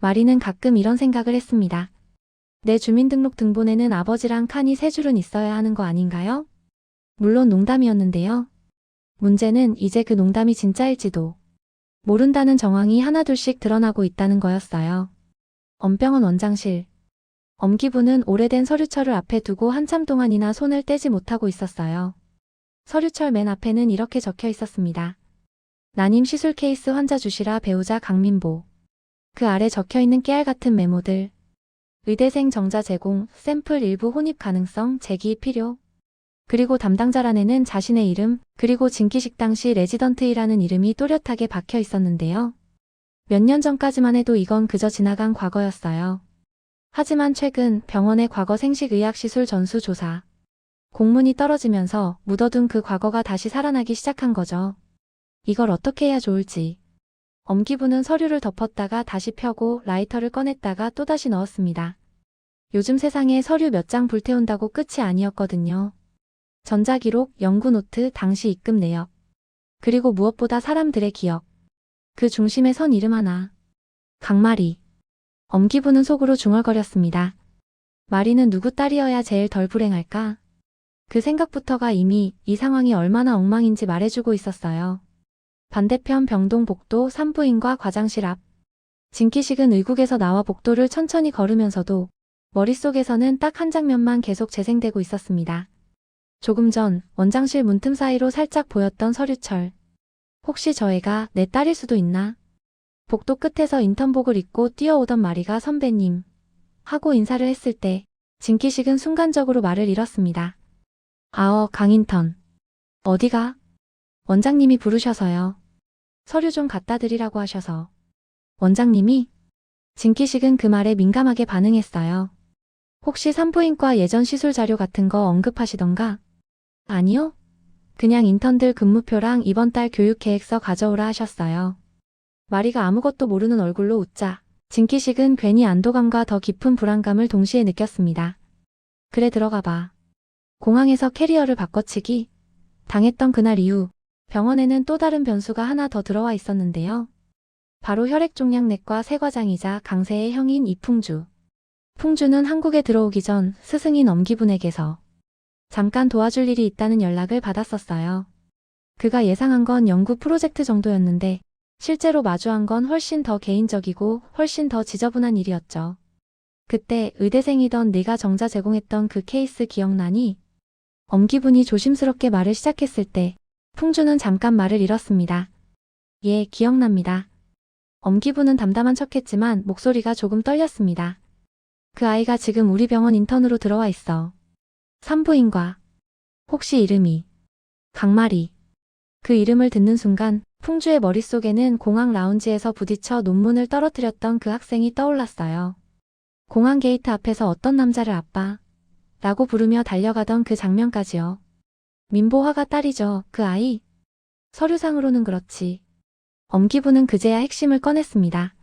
마리는 가끔 이런 생각을 했습니다. 내 주민등록 등본에는 아버지랑 칸이 세 줄은 있어야 하는 거 아닌가요? 물론 농담이었는데요. 문제는 이제 그 농담이 진짜일지도 모른다는 정황이 하나둘씩 드러나고 있다는 거였어요. 엄병원 원장실. 엄기부는 오래된 서류철을 앞에 두고 한참 동안이나 손을 떼지 못하고 있었어요. 서류철 맨 앞에는 이렇게 적혀 있었습니다. 난임 시술 케이스 환자 주시라 배우자 강민보. 그 아래 적혀있는 깨알같은 메모들. 의대생 정자 제공, 샘플 일부 혼입 가능성, 제기 필요. 그리고 담당자란에는 자신의 이름, 그리고 진기식 당시 레지던트이라는 이름이 또렷하게 박혀 있었는데요. 몇 년 전까지만 해도 이건 그저 지나간 과거였어요. 하지만 최근 병원의 과거 생식의학시술 전수 조사. 공문이 떨어지면서 묻어둔 그 과거가 다시 살아나기 시작한 거죠. 이걸 어떻게 해야 좋을지. 엄기부는 서류를 덮었다가 다시 펴고 라이터를 꺼냈다가 또다시 넣었습니다. 요즘 세상에 서류 몇 장 불태운다고 끝이 아니었거든요. 전자기록, 연구노트, 당시 입금 내역. 그리고 무엇보다 사람들의 기억. 그 중심에 선 이름 하나. 강마리. 엄기부는 속으로 중얼거렸습니다. 마리는 누구 딸이어야 제일 덜 불행할까? 그 생각부터가 이미 이 상황이 얼마나 엉망인지 말해주고 있었어요. 반대편 병동 복도 산부인과 과장실 앞. 진기식은 의국에서 나와 복도를 천천히 걸으면서도 머릿속에서는 딱 한 장면만 계속 재생되고 있었습니다. 조금 전 원장실 문틈 사이로 살짝 보였던 서류철. 혹시 저 애가 내 딸일 수도 있나? 복도 끝에서 인턴복을 입고 뛰어오던 마리가 선배님 하고 인사를 했을 때 진기식은 순간적으로 말을 잃었습니다. 강인턴. 어디가? 원장님이 부르셔서요. 서류 좀 갖다 드리라고 하셔서. 원장님이? 진기식은 그 말에 민감하게 반응했어요. 혹시 산부인과 예전 시술 자료 같은 거 언급하시던가? 아니요. 그냥 인턴들 근무표랑 이번 달 교육계획서 가져오라 하셨어요. 마리가 아무것도 모르는 얼굴로 웃자 진기식은 괜히 안도감과 더 깊은 불안감을 동시에 느꼈습니다. 그래 들어가 봐. 공항에서 캐리어를 바꿔치기 당했던 그날 이후 병원에는 또 다른 변수가 하나 더 들어와 있었는데요. 바로 혈액종양내과 세과장이자 강세의 형인 이풍주. 풍주는 한국에 들어오기 전 스승인 엄기분에게서 잠깐 도와줄 일이 있다는 연락을 받았었어요. 그가 예상한 건 연구 프로젝트 정도였는데 실제로 마주한 건 훨씬 더 개인적이고 훨씬 더 지저분한 일이었죠. 그때 의대생이던 네가 정자 제공했던 그 케이스 기억나니? 엄기분이 조심스럽게 말을 시작했을 때 풍주는 잠깐 말을 잃었습니다. 예, 기억납니다. 엄기분은 담담한 척했지만 목소리가 조금 떨렸습니다. 그 아이가 지금 우리 병원 인턴으로 들어와 있어. 산부인과. 혹시 이름이 강마리. 그 이름을 듣는 순간 풍주의 머릿속에는 공항 라운지에서 부딪혀 논문을 떨어뜨렸던 그 학생이 떠올랐어요. 공항 게이트 앞에서 어떤 남자를 아빠 라고 부르며 달려가던 그 장면까지요. 민보화가 딸이죠, 그 아이. 서류상으로는 그렇지. 엄기부는 그제야 핵심을 꺼냈습니다.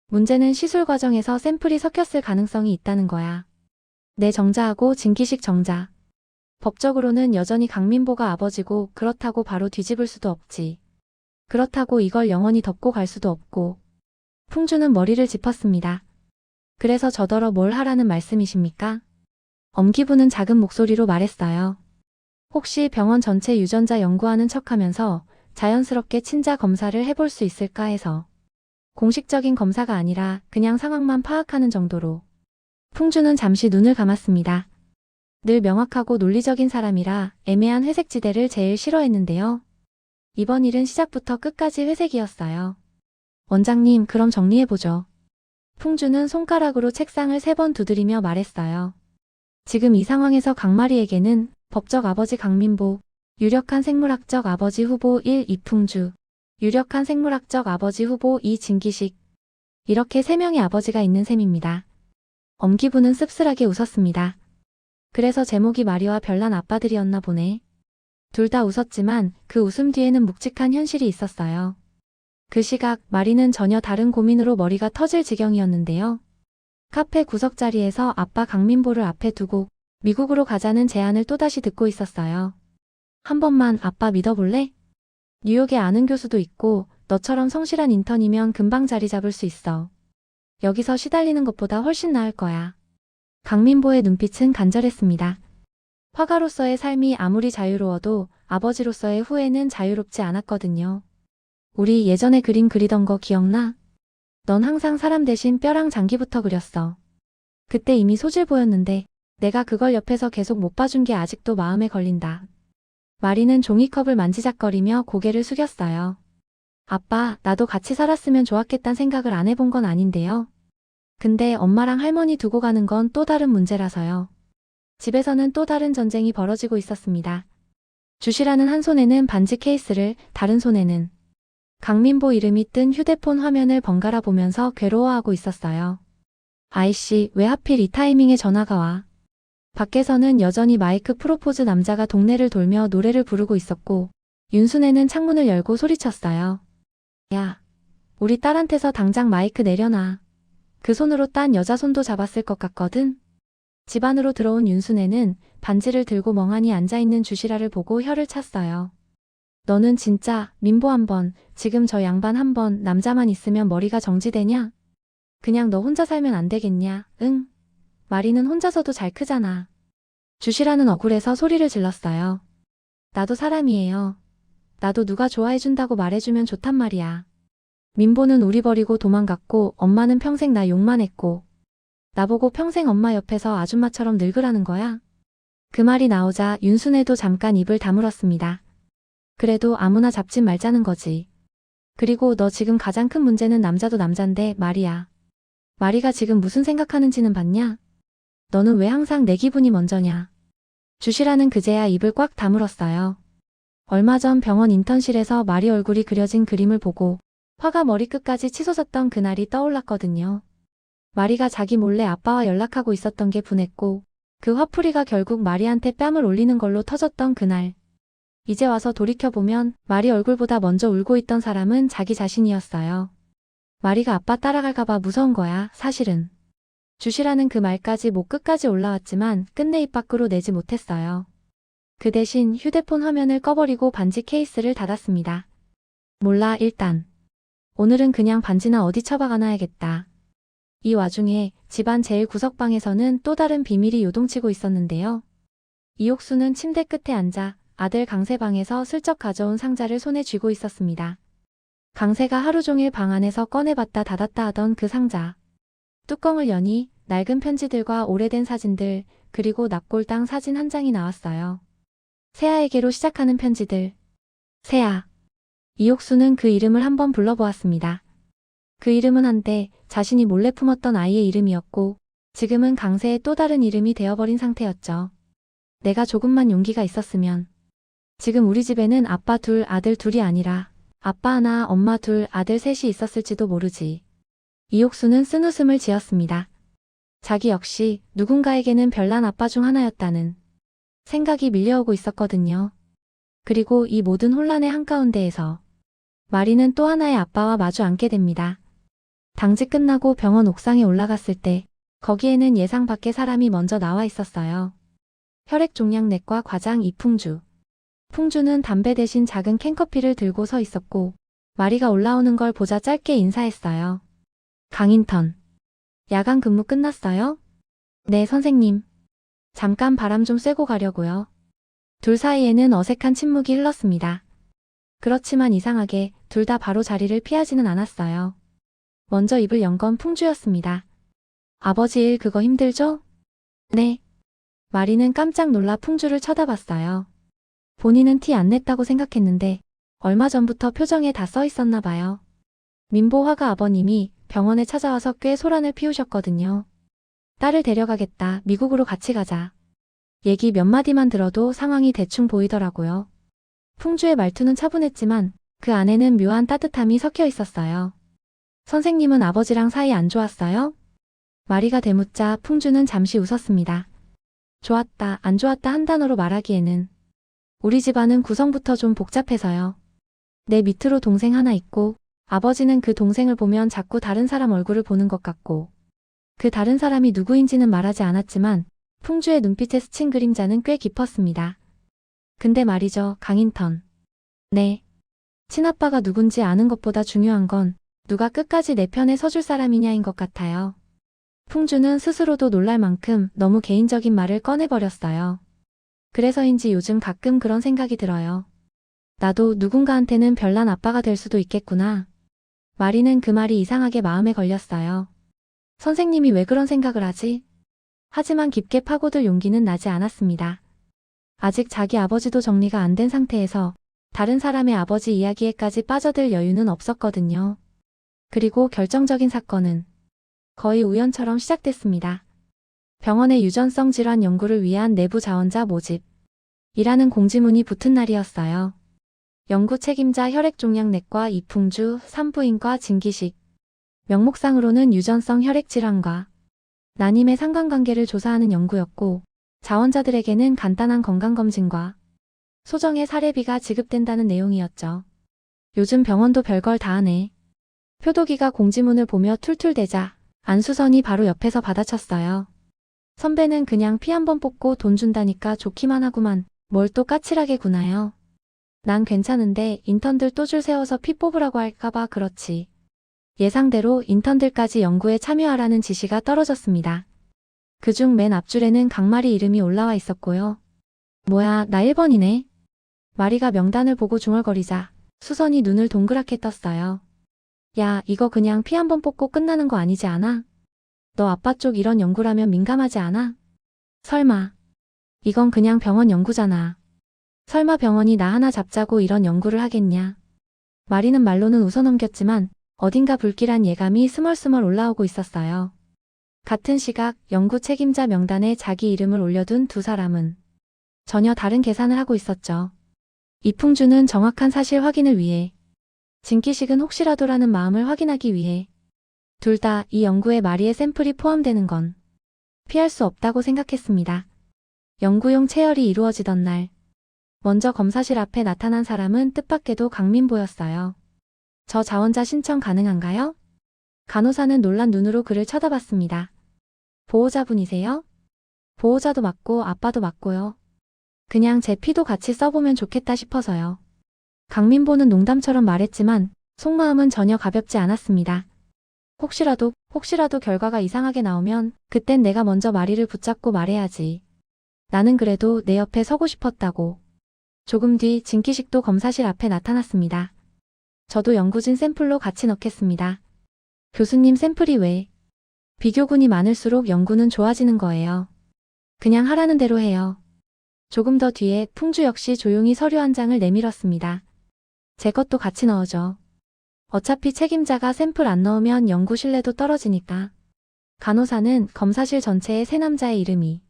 문제는 시술 과정에서 샘플이 섞였을 가능성이 있다는 거야. 내 정자하고 진기식 정자. 법적으로는 여전히 강민보가 아버지고 그렇다고 바로 뒤집을 수도 없지. 그렇다고 이걸 영원히 덮고 갈 수도 없고. 풍주는 머리를 짚었습니다. 그래서 저더러 뭘 하라는 말씀이십니까? 엄기부는 작은 목소리로 말했어요. 혹시 병원 전체 유전자 연구하는 척하면서 자연스럽게 친자 검사를 해볼 수 있을까 해서. 공식적인 검사가 아니라 그냥 상황만 파악하는 정도로. 풍주는 잠시 눈을 감았습니다. 늘 명확하고 논리적인 사람이라 애매한 회색지대를 제일 싫어했는데요. 이번 일은 시작부터 끝까지 회색이었어요. 원장님, 그럼 정리해보죠. 풍주는 손가락으로 책상을 3번 두드리며 말했어요. 지금 이 상황에서 강마리에게는 법적 아버지 강민보, 유력한 생물학적 아버지 후보 1 이풍주, 유력한 생물학적 아버지 후보 2 진기식. 이렇게 3명의 아버지가 있는 셈입니다. 엄기부는 씁쓸하게 웃었습니다. 그래서 제목이 마리와 별난 아빠들이었나 보네. 둘 다 웃었지만 그 웃음 뒤에는 묵직한 현실이 있었어요. 그 시각 마리는 전혀 다른 고민으로 머리가 터질 지경이었는데요. 카페 구석자리에서 아빠 강민보를 앞에 두고 미국으로 가자는 제안을 또다시 듣고 있었어요. 한 번만 아빠 믿어볼래? 뉴욕에 아는 교수도 있고 너처럼 성실한 인턴이면 금방 자리 잡을 수 있어. 여기서 시달리는 것보다 훨씬 나을 거야. 강민보의 눈빛은 간절했습니다. 화가로서의 삶이 아무리 자유로워도 아버지로서의 후회는 자유롭지 않았거든요. 우리 예전에 그림 그리던 거 기억나? 넌 항상 사람 대신 뼈랑 장기부터 그렸어. 그때 이미 소질 보였는데 내가 그걸 옆에서 계속 못 봐준 게 아직도 마음에 걸린다. 마리는 종이컵을 만지작거리며 고개를 숙였어요. 아빠, 나도 같이 살았으면 좋았겠단 생각을 안 해본 건 아닌데요. 근데 엄마랑 할머니 두고 가는 건 또 다른 문제라서요. 집에서는 또 다른 전쟁이 벌어지고 있었습니다. 주시라는 한 손에는 반지 케이스를, 다른 손에는 강민보 이름이 뜬 휴대폰 화면을 번갈아 보면서 괴로워하고 있었어요. 아이씨, 왜 하필 이 타이밍에 전화가 와. 밖에서는 여전히 마이크 프로포즈 남자가 동네를 돌며 노래를 부르고 있었고 윤순애는 창문을 열고 소리쳤어요. 야, 우리 딸한테서 당장 마이크 내려놔. 그 손으로 딴 여자 손도 잡았을 것 같거든. 집 안으로 들어온 윤순애는 반지를 들고 멍하니 앉아있는 주시라를 보고 혀를 찼어요. 너는 진짜 민보 한 번, 지금 저 양반 한 번, 남자만 있으면 머리가 정지되냐? 그냥 너 혼자 살면 안 되겠냐? 응? 마리는 혼자서도 잘 크잖아. 주시라는 억울해서 소리를 질렀어요. 나도 사람이에요. 나도 누가 좋아해준다고 말해주면 좋단 말이야. 민보는 우리 버리고 도망갔고 엄마는 평생 나 욕만 했고 나보고 평생 엄마 옆에서 아줌마처럼 늙으라는 거야? 그 말이 나오자 윤순애도 잠깐 입을 다물었습니다. 그래도 아무나 잡지 말자는 거지. 그리고 너 지금 가장 큰 문제는 남자도 남잔데 말이야. 마리가 지금 무슨 생각하는지는 봤냐? 너는 왜 항상 내 기분이 먼저냐? 주시라는 그제야 입을 꽉 다물었어요. 얼마 전 병원 인턴실에서 마리 얼굴이 그려진 그림을 보고 화가 머리끝까지 치솟았던 그날이 떠올랐거든요. 마리가 자기 몰래 아빠와 연락하고 있었던 게 분했고 그 화풀이가 결국 마리한테 뺨을 올리는 걸로 터졌던 그날. 이제 와서 돌이켜보면 마리 얼굴보다 먼저 울고 있던 사람은 자기 자신이었어요. 마리가 아빠 따라갈까봐 무서운 거야, 사실은. 주시라는 그 말까지 목 끝까지 올라왔지만 끝내 입 밖으로 내지 못했어요. 그 대신 휴대폰 화면을 꺼버리고 반지 케이스를 닫았습니다. 몰라, 일단. 오늘은 그냥 반지나 어디 처박아놔야겠다. 이 와중에 집안 제일 구석방에서는 또 다른 비밀이 요동치고 있었는데요. 이옥수는 침대 끝에 앉아 아들 강세 방에서 슬쩍 가져온 상자를 손에 쥐고 있었습니다. 강세가 하루 종일 방 안에서 꺼내봤다 닫았다 하던 그 상자. 뚜껑을 여니 낡은 편지들과 오래된 사진들, 그리고 납골당 사진 한 장이 나왔어요. 세아에게로 시작하는 편지들. 세아. 이옥수는 그 이름을 한번 불러보았습니다. 그 이름은 한때 자신이 몰래 품었던 아이의 이름이었고 지금은 강세의 또 다른 이름이 되어버린 상태였죠. 내가 조금만 용기가 있었으면. 지금 우리 집에는 아빠 둘, 아들 둘이 아니라 아빠 하나, 엄마 둘, 아들 셋이 있었을지도 모르지. 이옥수는 쓴웃음을 지었습니다. 자기 역시 누군가에게는 별난 아빠 중 하나였다는 생각이 밀려오고 있었거든요. 그리고 이 모든 혼란의 한가운데에서 마리는 또 하나의 아빠와 마주 앉게 됩니다. 당직 끝나고 병원 옥상에 올라갔을 때 거기에는 예상 밖의 사람이 먼저 나와 있었어요. 혈액종양내과 과장 이풍주. 풍주는 담배 대신 작은 캔커피를 들고 서 있었고 마리가 올라오는 걸 보자 짧게 인사했어요. 강인턴. 야간 근무 끝났어요? 네, 선생님. 잠깐 바람 좀 쐬고 가려고요. 둘 사이에는 어색한 침묵이 흘렀습니다. 그렇지만 이상하게 둘 다 바로 자리를 피하지는 않았어요. 먼저 입을 연 건 풍주였습니다. 아버지 일 그거 힘들죠? 네. 마리는 깜짝 놀라 풍주를 쳐다봤어요. 본인은 티 안 냈다고 생각했는데 얼마 전부터 표정에 다 써 있었나 봐요. 민보 화가 아버님이 병원에 찾아와서 꽤 소란을 피우셨거든요. 딸을 데려가겠다. 미국으로 같이 가자. 얘기 몇 마디만 들어도 상황이 대충 보이더라고요. 풍주의 말투는 차분했지만 그 안에는 묘한 따뜻함이 섞여 있었어요. 선생님은 아버지랑 사이 안 좋았어요? 마리가 되묻자 풍주는 잠시 웃었습니다. 좋았다, 안 좋았다 한 단어로 말하기에는 우리 집안은 구성부터 좀 복잡해서요. 내 밑으로 동생 하나 있고 아버지는 그 동생을 보면 자꾸 다른 사람 얼굴을 보는 것 같고 그 다른 사람이 누구인지는 말하지 않았지만 풍주의 눈빛에 스친 그림자는 꽤 깊었습니다. 근데 말이죠, 강인턴. 네. 친아빠가 누군지 아는 것보다 중요한 건 누가 끝까지 내 편에 서줄 사람이냐인 것 같아요. 풍주는 스스로도 놀랄 만큼 너무 개인적인 말을 꺼내버렸어요. 그래서인지 요즘 가끔 그런 생각이 들어요. 나도 누군가한테는 별난 아빠가 될 수도 있겠구나. 마리는 그 말이 이상하게 마음에 걸렸어요. 선생님이 왜 그런 생각을 하지? 하지만 깊게 파고들 용기는 나지 않았습니다. 아직 자기 아버지도 정리가 안 된 상태에서 다른 사람의 아버지 이야기에까지 빠져들 여유는 없었거든요. 그리고 결정적인 사건은 거의 우연처럼 시작됐습니다. 병원의 유전성 질환 연구를 위한 내부 자원자 모집 이라는 공지문이 붙은 날이었어요. 연구 책임자 혈액종양내과 이풍주, 산부인과 진기식. 명목상으로는 유전성 혈액질환과 난임의 상관관계를 조사하는 연구였고 자원자들에게는 간단한 건강검진과 소정의 사례비가 지급된다는 내용이었죠. 요즘 병원도 별걸 다 하네. 표도기가 공지문을 보며 툴툴대자 안수선이 바로 옆에서 받아쳤어요. 선배는 그냥 피 한 번 뽑고 돈 준다니까 좋기만 하구만. 뭘 또 까칠하게 구나요. 난 괜찮은데 인턴들 또 줄 세워서 피 뽑으라고 할까봐 그렇지. 예상대로 인턴들까지 연구에 참여하라는 지시가 떨어졌습니다. 그중 맨 앞줄에는 강마리 이름이 올라와 있었고요. 뭐야, 나 1번이네. 마리가 명단을 보고 중얼거리자 수선이 눈을 동그랗게 떴어요. 야, 이거 그냥 피 한 번 뽑고 끝나는 거 아니지 않아? 너 아빠 쪽 이런 연구라면 민감하지 않아? 설마. 이건 그냥 병원 연구잖아. 설마 병원이 나 하나 잡자고 이런 연구를 하겠냐. 마리는 말로는 웃어넘겼지만 어딘가 불길한 예감이 스멀스멀 올라오고 있었어요. 같은 시각 연구 책임자 명단에 자기 이름을 올려둔 두 사람은 전혀 다른 계산을 하고 있었죠. 이풍주는 정확한 사실 확인을 위해, 진기식은 혹시라도라는 마음을 확인하기 위해 둘 다 이 연구에 마리의 샘플이 포함되는 건 피할 수 없다고 생각했습니다. 연구용 체열이 이루어지던 날, 먼저 검사실 앞에 나타난 사람은 뜻밖에도 강민보였어요. 저 자원자 신청 가능한가요? 간호사는 놀란 눈으로 그를 쳐다봤습니다. 보호자분이세요? 보호자도 맞고 아빠도 맞고요. 그냥 제 피도 같이 써보면 좋겠다 싶어서요. 강민보는 농담처럼 말했지만 속마음은 전혀 가볍지 않았습니다. 혹시라도 결과가 이상하게 나오면 그땐 내가 먼저 마리를 붙잡고 말해야지. 나는 그래도 내 옆에 서고 싶었다고. 조금 뒤 진기식도 검사실 앞에 나타났습니다. 저도 연구진 샘플로 같이 넣겠습니다. 교수님 샘플이 왜? 비교군이 많을수록 연구는 좋아지는 거예요. 그냥 하라는 대로 해요. 조금 더 뒤에 풍주 역시 조용히 서류 한 장을 내밀었습니다. 제 것도 같이 넣어줘. 어차피 책임자가 샘플 안 넣으면 연구 신뢰도 떨어지니까. 간호사는 검사실 전체에 세 남자의 이름이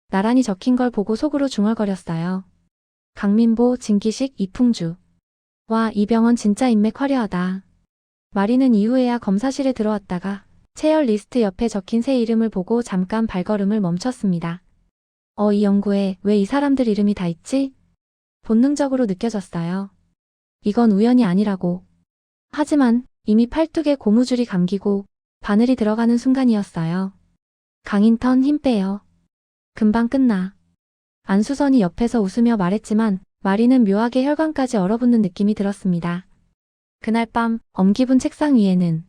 나란히 적힌 걸 보고 속으로 중얼거렸어요. 강민보, 진기식, 이풍주. 와, 이 병원 진짜 인맥 화려하다. 마리는 이후에야 검사실에 들어왔다가 체열 리스트 옆에 적힌 세 이름을 보고 잠깐 발걸음을 멈췄습니다. 이 연구에 왜 이 사람들 이름이 다 있지? 본능적으로 느껴졌어요. 이건 우연이 아니라고. 하지만 이미 팔뚝에 고무줄이 감기고 바늘이 들어가는 순간이었어요. 강인턴 힘 빼요. 금방 끝나. 안수선이 옆에서 웃으며 말했지만 마리는 묘하게 혈관까지 얼어붙는 느낌이 들었습니다. 그날 밤 엄기분 책상 위에는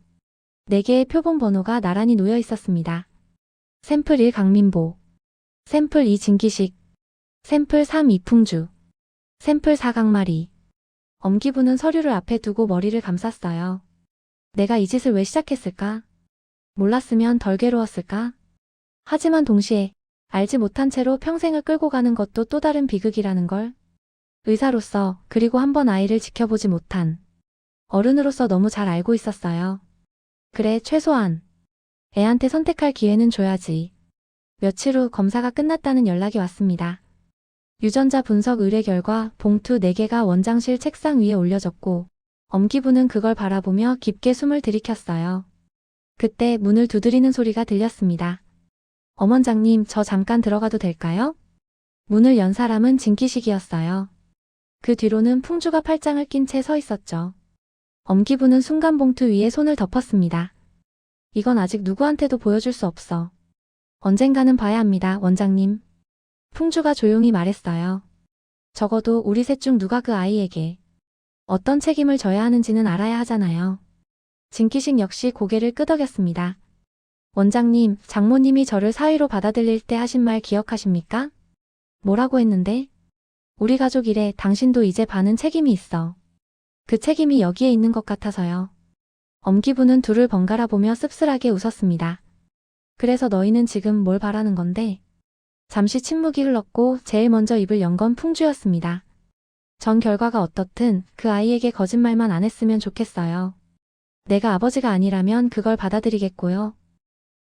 4개의 표본 번호가 나란히 놓여 있었습니다. 샘플 1 강민보, 샘플 2 진기식, 샘플 3 이풍주, 샘플 4 강마리. 엄기분은 서류를 앞에 두고 머리를 감쌌어요. 내가 이 짓을 왜 시작했을까? 몰랐으면 덜 괴로웠을까? 하지만 동시에 알지 못한 채로 평생을 끌고 가는 것도 또 다른 비극이라는 걸. 의사로서 그리고 한 번 아이를 지켜보지 못한 어른으로서 너무 잘 알고 있었어요. 그래, 최소한 애한테 선택할 기회는 줘야지. 며칠 후 검사가 끝났다는 연락이 왔습니다. 유전자 분석 의뢰 결과 봉투 4개가 원장실 책상 위에 올려졌고 엄기부는 그걸 바라보며 깊게 숨을 들이켰어요. 그때 문을 두드리는 소리가 들렸습니다. 엄원장님, 저 잠깐 들어가도 될까요? 문을 연 사람은 진기식이었어요. 그 뒤로는 풍주가 팔짱을 낀 채 서 있었죠. 엄기부는 순간 봉투 위에 손을 덮었습니다. 이건 아직 누구한테도 보여줄 수 없어. 언젠가는 봐야 합니다, 원장님. 풍주가 조용히 말했어요. 적어도 우리 셋 중 누가 그 아이에게 어떤 책임을 져야 하는지는 알아야 하잖아요. 진기식 역시 고개를 끄덕였습니다. 원장님, 장모님이 저를 사위로 받아들일 때 하신 말 기억하십니까? 뭐라고 했는데? 우리 가족 일에 당신도 이제 반은 책임이 있어. 그 책임이 여기에 있는 것 같아서요. 엄기부는 둘을 번갈아 보며 씁쓸하게 웃었습니다. 그래서 너희는 지금 뭘 바라는 건데? 잠시 침묵이 흘렀고 제일 먼저 입을 연 건 풍주였습니다. 전 결과가 어떻든 그 아이에게 거짓말만 안 했으면 좋겠어요. 내가 아버지가 아니라면 그걸 받아들이겠고요.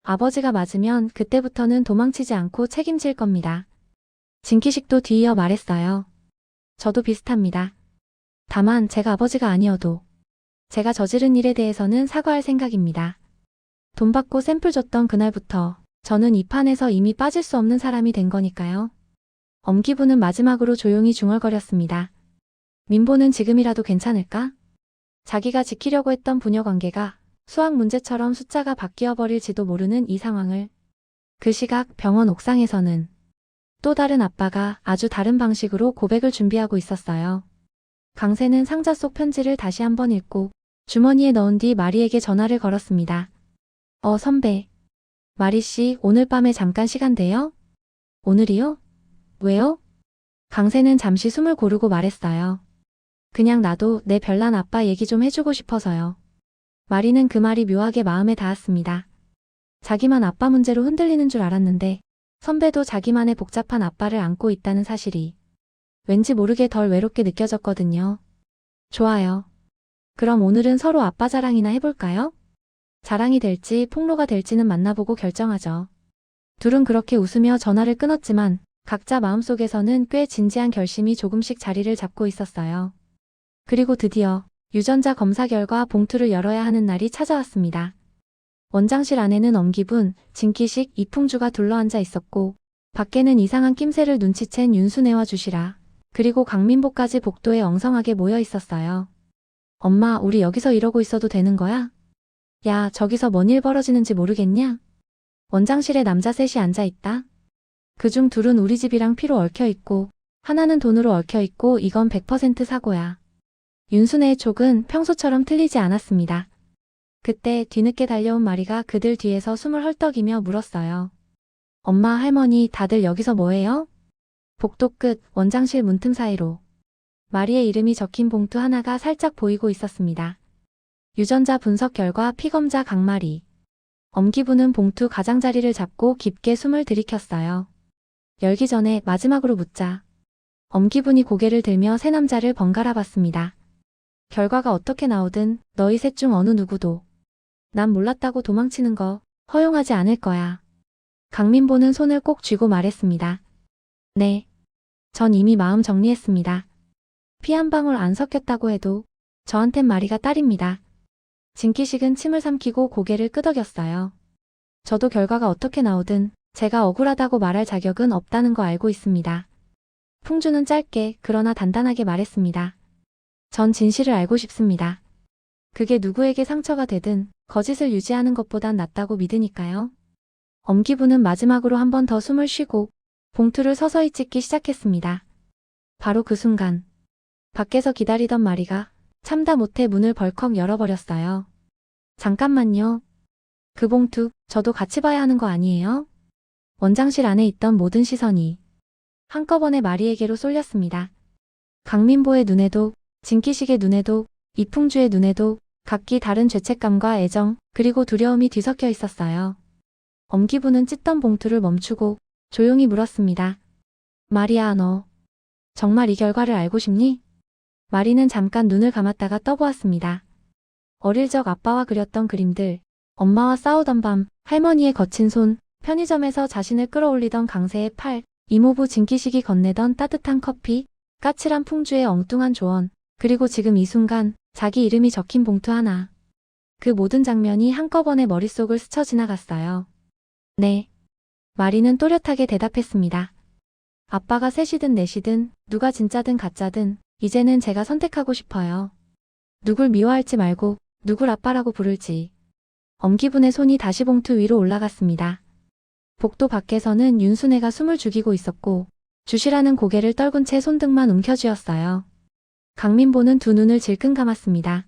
아버지가 맞으면 그때부터는 도망치지 않고 책임질 겁니다. 진기식도 뒤이어 말했어요. 저도 비슷합니다. 다만 제가 아버지가 아니어도 제가 저지른 일에 대해서는 사과할 생각입니다. 돈 받고 샘플 줬던 그날부터 저는 이 판에서 이미 빠질 수 없는 사람이 된 거니까요. 엄기부는 마지막으로 조용히 중얼거렸습니다. 민보는 지금이라도 괜찮을까? 자기가 지키려고 했던 부녀 관계가 수학 문제처럼 숫자가 바뀌어 버릴지도 모르는 이 상황을 그 시각 병원 옥상에서는 또 다른 아빠가 아주 다른 방식으로 고백을 준비하고 있었어요. 강세는 상자 속 편지를 다시 한번 읽고 주머니에 넣은 뒤 마리에게 전화를 걸었습니다. 선배. 마리씨, 오늘 밤에 잠깐 시간 돼요? 오늘이요? 왜요? 강세는 잠시 숨을 고르고 말했어요. 그냥 나도 내 별난 아빠 얘기 좀 해주고 싶어서요. 마리는 그 말이 묘하게 마음에 닿았습니다. 자기만 아빠 문제로 흔들리는 줄 알았는데 선배도 자기만의 복잡한 아빠를 안고 있다는 사실이 왠지 모르게 덜 외롭게 느껴졌거든요. 좋아요. 그럼 오늘은 서로 아빠 자랑이나 해볼까요? 자랑이 될지 폭로가 될지는 만나보고 결정하죠. 둘은 그렇게 웃으며 전화를 끊었지만 각자 마음속에서는 꽤 진지한 결심이 조금씩 자리를 잡고 있었어요. 그리고 드디어 유전자 검사 결과 봉투를 열어야 하는 날이 찾아왔습니다. 원장실 안에는 엄기분, 진기식, 이풍주가 둘러앉아 있었고 밖에는 이상한 낌새를 눈치챈 윤순애와 주시라 그리고 강민보까지 복도에 엉성하게 모여 있었어요. 엄마, 우리 여기서 이러고 있어도 되는 거야? 야, 저기서 뭔 일 벌어지는지 모르겠냐? 원장실에 남자 셋이 앉아 있다. 그중 둘은 우리 집이랑 피로 얽혀 있고 하나는 돈으로 얽혀 있고 이건 100% 사고야. 윤순애의 촉은 평소처럼 틀리지 않았습니다. 그때 뒤늦게 달려온 마리가 그들 뒤에서 숨을 헐떡이며 물었어요. 엄마, 할머니, 다들 여기서 뭐해요? 복도 끝 원장실 문틈 사이로 마리의 이름이 적힌 봉투 하나가 살짝 보이고 있었습니다. 유전자 분석 결과 피검자 강마리. 엄기부는 봉투 가장자리를 잡고 깊게 숨을 들이켰어요. 열기 전에 마지막으로 묻자. 엄기분이 고개를 들며 세 남자를 번갈아 봤습니다. 결과가 어떻게 나오든 너희 셋 중 어느 누구도 난 몰랐다고 도망치는 거 허용하지 않을 거야. 강민보는 손을 꼭 쥐고 말했습니다. 네. 전 이미 마음 정리했습니다. 피 한 방울 안 섞였다고 해도 저한텐 마리가 딸입니다. 진기식은 침을 삼키고 고개를 끄덕였어요. 저도 결과가 어떻게 나오든 제가 억울하다고 말할 자격은 없다는 거 알고 있습니다. 풍주는 짧게 그러나 단단하게 말했습니다. 전 진실을 알고 싶습니다. 그게 누구에게 상처가 되든 거짓을 유지하는 것보단 낫다고 믿으니까요. 엄기부는 마지막으로 한 번 더 숨을 쉬고 봉투를 서서히 찢기 시작했습니다. 바로 그 순간 밖에서 기다리던 마리가 참다 못해 문을 벌컥 열어버렸어요. 잠깐만요. 그 봉투 저도 같이 봐야 하는 거 아니에요? 원장실 안에 있던 모든 시선이 한꺼번에 마리에게로 쏠렸습니다. 강민보의 눈에도 진기식의 눈에도 이풍주의 눈에도 각기 다른 죄책감과 애정 그리고 두려움이 뒤섞여 있었어요. 엄기부는 찢던 봉투를 멈추고 조용히 물었습니다. 마리아, 너 정말 이 결과를 알고 싶니? 마리는 잠깐 눈을 감았다가 떠보았습니다. 어릴 적 아빠와 그렸던 그림들, 엄마와 싸우던 밤, 할머니의 거친 손, 편의점에서 자신을 끌어올리던 강세의 팔, 이모부 진기식이 건네던 따뜻한 커피, 까칠한 풍주의 엉뚱한 조언, 그리고 지금 이 순간 자기 이름이 적힌 봉투 하나. 그 모든 장면이 한꺼번에 머릿속을 스쳐 지나갔어요. 네. 마리는 또렷하게 대답했습니다. 아빠가 셋이든 넷이든 누가 진짜든 가짜든 이제는 제가 선택하고 싶어요. 누굴 미워할지 말고 누굴 아빠라고 부를지. 엄기분의 손이 다시 봉투 위로 올라갔습니다. 복도 밖에서는 윤순애가 숨을 죽이고 있었고 주시라는 고개를 떨군 채 손등만 움켜쥐었어요. 강민보는 두 눈을 질끈 감았습니다.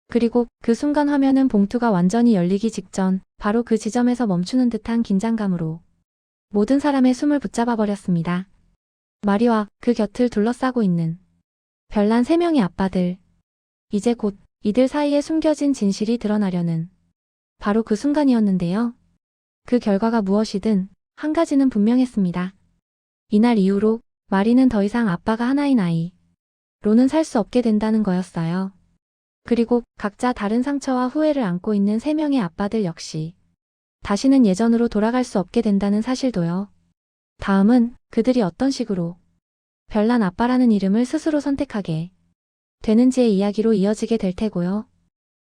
그리고 그 순간 화면은 봉투가 완전히 열리기 직전 바로 그 지점에서 멈추는 듯한 긴장감으로 모든 사람의 숨을 붙잡아 버렸습니다. 마리와 그 곁을 둘러싸고 있는 별난 3명의 아빠들. 이제 곧 이들 사이에 숨겨진 진실이 드러나려는 바로 그 순간이었는데요. 그 결과가 무엇이든 한 가지는 분명했습니다. 이날 이후로 마리는 더 이상 아빠가 하나인 아이로는 살 수 없게 된다는 거였어요. 그리고 각자 다른 상처와 후회를 안고 있는 3명의 아빠들 역시 다시는 예전으로 돌아갈 수 없게 된다는 사실도요. 다음은 그들이 어떤 식으로 별난 아빠라는 이름을 스스로 선택하게 되는지의 이야기로 이어지게 될 테고요.